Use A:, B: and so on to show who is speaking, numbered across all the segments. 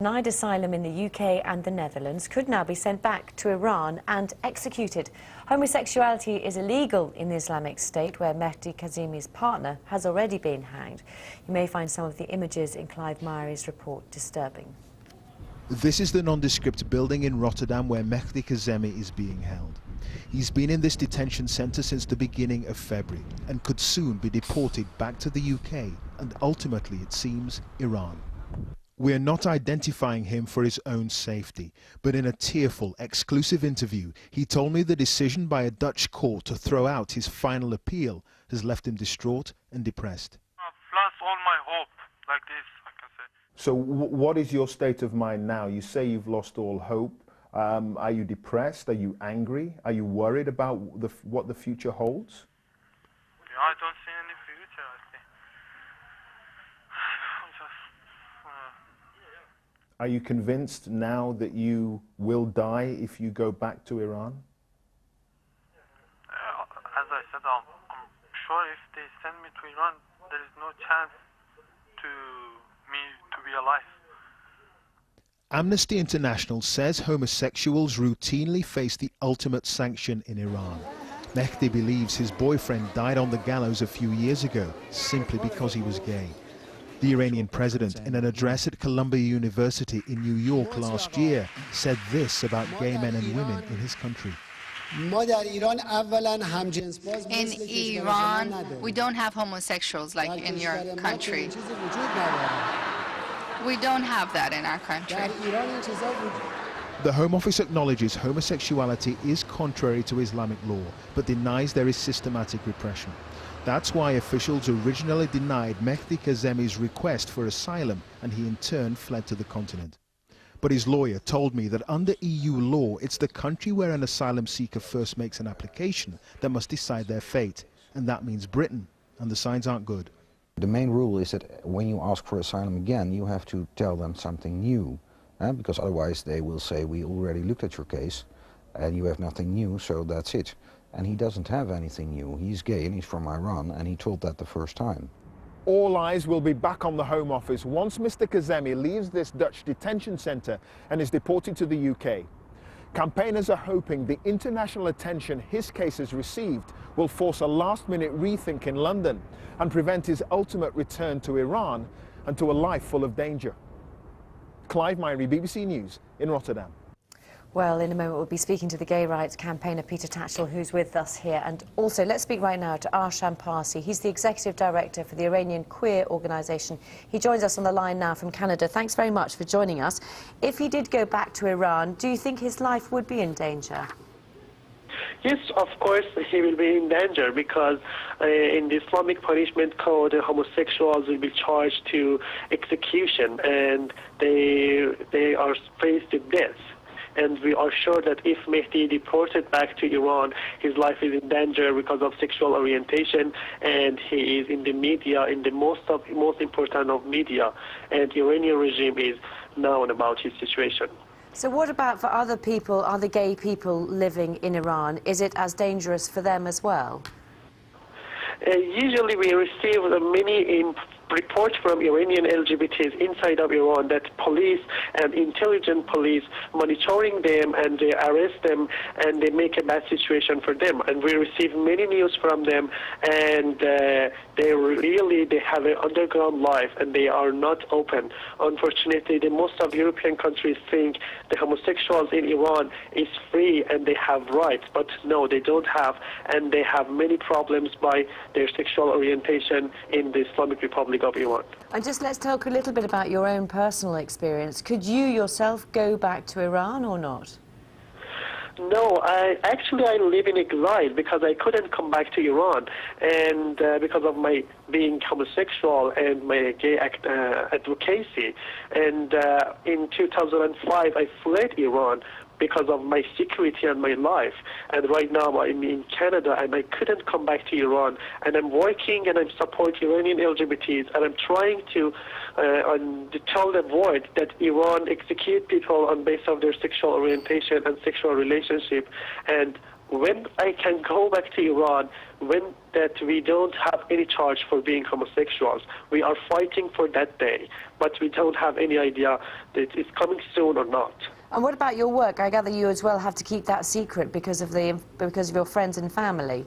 A: Denied asylum in the UK and the Netherlands could now be sent back to Iran and executed. Homosexuality is illegal in the Islamic State, where Mehdi Kazemi's partner has already been hanged. You may find some of the images in Clive Murray's report disturbing.
B: This is the nondescript building in Rotterdam where Mehdi Kazemi is being held. He's been in this detention centre since the beginning of February and could soon be deported back to the UK and ultimately, it seems, Iran. We're not identifying him for his own safety, but in a tearful, exclusive interview, he told me the decision by a Dutch court to throw out his final appeal has left him distraught and depressed.
C: I've lost all my hope, like this, I can say.
B: So what is your state of mind now? You say you've lost all hope. Are you depressed? Are you angry? Are you worried about what the future holds?
C: Yeah, I don't see any future, I think.
B: Are you convinced now that you will die if you go back to Iran?
C: As I said, I'm sure if they send me to Iran, there is no chance to me to be alive.
B: Amnesty International says homosexuals routinely face the ultimate sanction in Iran. Mehdi believes his boyfriend died on the gallows a few years ago simply because he was gay. The Iranian president, in an address at Columbia University in New York last year, said this about gay men and women in his country.
D: In Iran, we don't have homosexuals like in your country. We don't have that in our country.
B: The Home Office acknowledges homosexuality is contrary to Islamic law, but denies there is systematic repression. That's why officials originally denied Mehdi Kazemi's request for asylum, and he in turn fled to the continent. But his lawyer told me that under EU law, it's the country where an asylum seeker first makes an application that must decide their fate, and that means Britain, and the signs aren't good.
E: The main rule is that when you ask for asylum again, you have to tell them something new, because otherwise they will say, we already looked at your case, and you have nothing new, so that's it. And he doesn't have anything new. He's gay and he's from Iran, and he told that the first time.
B: All eyes will be back on the Home Office once Mr. Kazemi leaves this Dutch detention centre and is deported to the UK. Campaigners are hoping the international attention his case has received will force a last-minute rethink in London and prevent his ultimate return to Iran and to a life full of danger. Clive Murray, BBC News in Rotterdam.
A: Well, in a moment we'll be speaking to the gay rights campaigner Peter Tatchell, who's with us here. And also, let's speak right now to Arsham Parsi. He's the Executive Director for the Iranian Queer Organisation. He joins us on the line now from Canada. Thanks very much for joining us. If he did go back to Iran, do you think his life would be in danger?
F: Yes, of course he will be in danger, because in the Islamic punishment code, homosexuals will be charged to execution, and they are faced with death. And we are sure that if Mehdi deported back to Iran, his life is in danger because of sexual orientation, and he is in the media, in the most important of media, and the Iranian regime is known about his situation.
A: So what about for other people, other gay people living in Iran? Is it as dangerous for them as well?
F: Usually we receive many reports from Iranian LGBTs inside of Iran that police and intelligent police monitoring them, and they arrest them and they make a bad situation for them. And we receive many news from them, and they have an underground life and they are not open. Unfortunately, the most of European countries think the homosexuals in Iran is free and they have rights, but no, they don't have, and they have many problems by their sexual orientation in the Islamic Republic of Iran.
A: And just let's talk a little bit about your own personal experience. Could you yourself go back to Iran or not?
F: No, I live in exile because I couldn't come back to Iran, and because of my being homosexual and my gay advocacy. And in 2005, I fled Iran because of my security and my life. And right now I'm in Canada and I couldn't come back to Iran. And I'm working and I'm supporting Iranian LGBTs, and I'm trying to tell the world that Iran execute people on basis of their sexual orientation and sexual relationship. And when I can go back to Iran, when that we don't have any charge for being homosexuals. We are fighting for that day, but we don't have any idea that it's coming soon or not.
A: And what about your work? I gather you as well have to keep that secret because of your friends and family.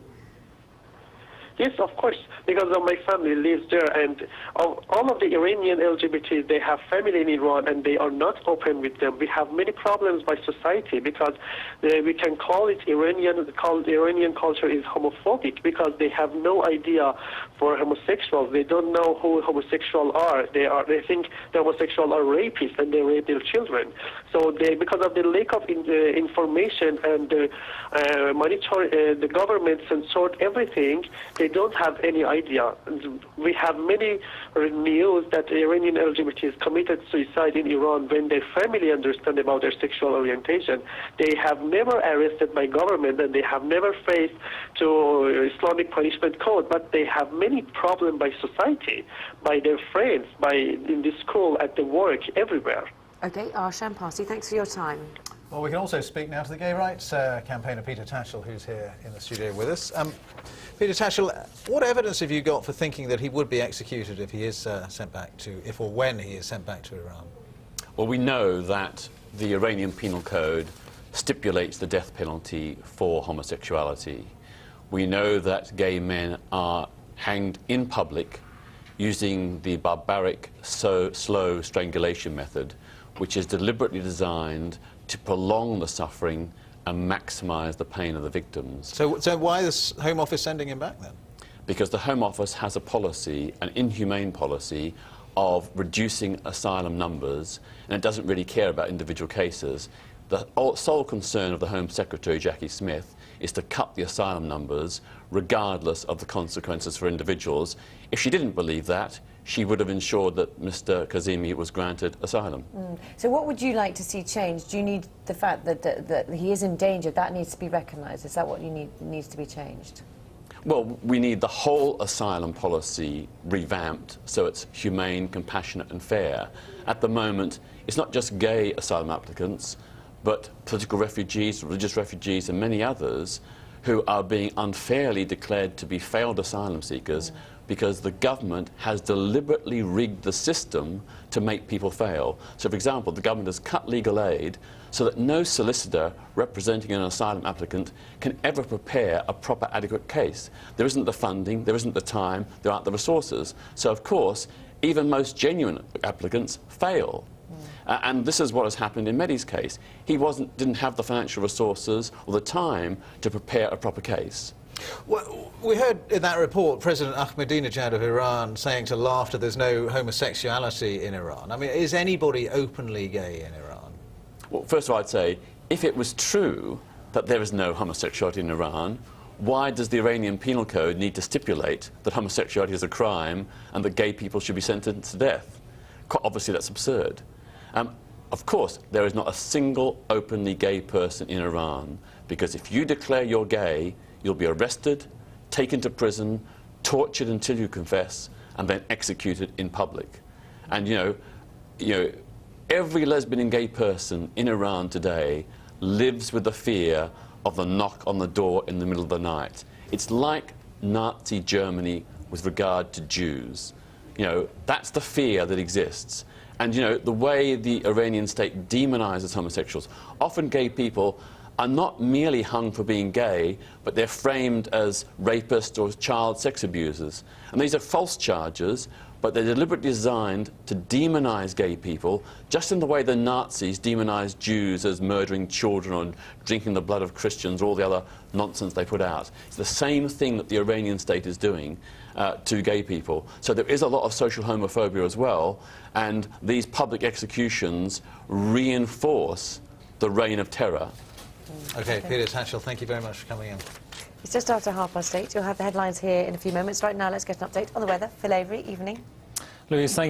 F: Yes, of course, because my family lives there, and all of the Iranian LGBTs, they have family in Iran, and they are not open with them. We have many problems by society because we can call it Iranian culture is homophobic because they have no idea for homosexuals. They don't know who homosexuals are. They think the homosexuals are rapists and they rape their children. So because of the lack of information and the government censored everything, they don't have any idea. We have many news that Iranian LGBTs committed suicide in Iran when their family understand about their sexual orientation. They have never arrested by government and they have never faced to Islamic punishment code, but they have many problems by society, by their friends, in the school, at the work, everywhere.
A: Okay, Arsham, Parsi, thanks for your time.
G: Well, we can also speak now to the gay rights campaigner Peter Tatchell, who's here in the studio with us. Peter Tatchell, what evidence have you got for thinking that he would be executed if he is sent back to, if or when he is sent back to Iran?
H: Well, we know that the Iranian Penal Code stipulates the death penalty for homosexuality. We know that gay men are hanged in public using the barbaric slow strangulation method, which is deliberately designed to prolong the suffering and maximise the pain of the victims.
G: So why is the Home Office sending him back then?
H: Because the Home Office has a policy, an inhumane policy, of reducing asylum numbers, and it doesn't really care about individual cases. The sole concern of the Home Secretary, Jackie Smith, is to cut the asylum numbers regardless of the consequences for individuals. If she didn't believe that, she would have ensured that Mr. Kazemi was granted asylum.
A: So what would you like to see changed? Do you need the fact that he is in danger, that needs to be recognised? Is that what you needs to be changed?
H: Well, we need the whole asylum policy revamped so it's humane, compassionate and fair. At the moment, it's not just gay asylum applicants, but political refugees, religious refugees and many others who are being unfairly declared to be failed asylum seekers because the government has deliberately rigged the system to make people fail. So, for example, the government has cut legal aid so that no solicitor representing an asylum applicant can ever prepare a proper, adequate case. There isn't the funding, there isn't the time, there aren't the resources. So, of course, even most genuine applicants fail. And this is what has happened in Mehdi's case. He didn't have the financial resources or the time to prepare a proper case.
G: Well, we heard in that report President Ahmadinejad of Iran saying to laughter there's no homosexuality in Iran. I mean, is anybody openly gay in Iran?
H: Well, first of all, I'd say, if it was true that there is no homosexuality in Iran, why does the Iranian Penal Code need to stipulate that homosexuality is a crime and that gay people should be sentenced to death? Quite obviously, that's absurd. Of course, there is not a single openly gay person in Iran, because if you declare you're gay, you'll be arrested, taken to prison, tortured until you confess, and then executed in public. And you know, every lesbian and gay person in Iran today lives with the fear of the knock on the door in the middle of the night. It's like Nazi Germany with regard to Jews. You know, that's the fear that exists. And, you know, the way the Iranian state demonizes homosexuals, often gay people are not merely hung for being gay, but they're framed as rapists or child sex abusers. And these are false charges, but they're deliberately designed to demonize gay people, just in the way the Nazis demonized Jews as murdering children or drinking the blood of Christians or all the other nonsense they put out. It's the same thing that the Iranian state is doing to gay people. So there is a lot of social homophobia as well, and these public executions reinforce the reign of terror.
G: Okay, Peter Tatchell, thank you very much for coming in.
A: It's just after 8:30. You'll have the headlines here in a few moments. Right now, let's get an update on the weather. Phil Avery, evening.
I: Louise, thank you.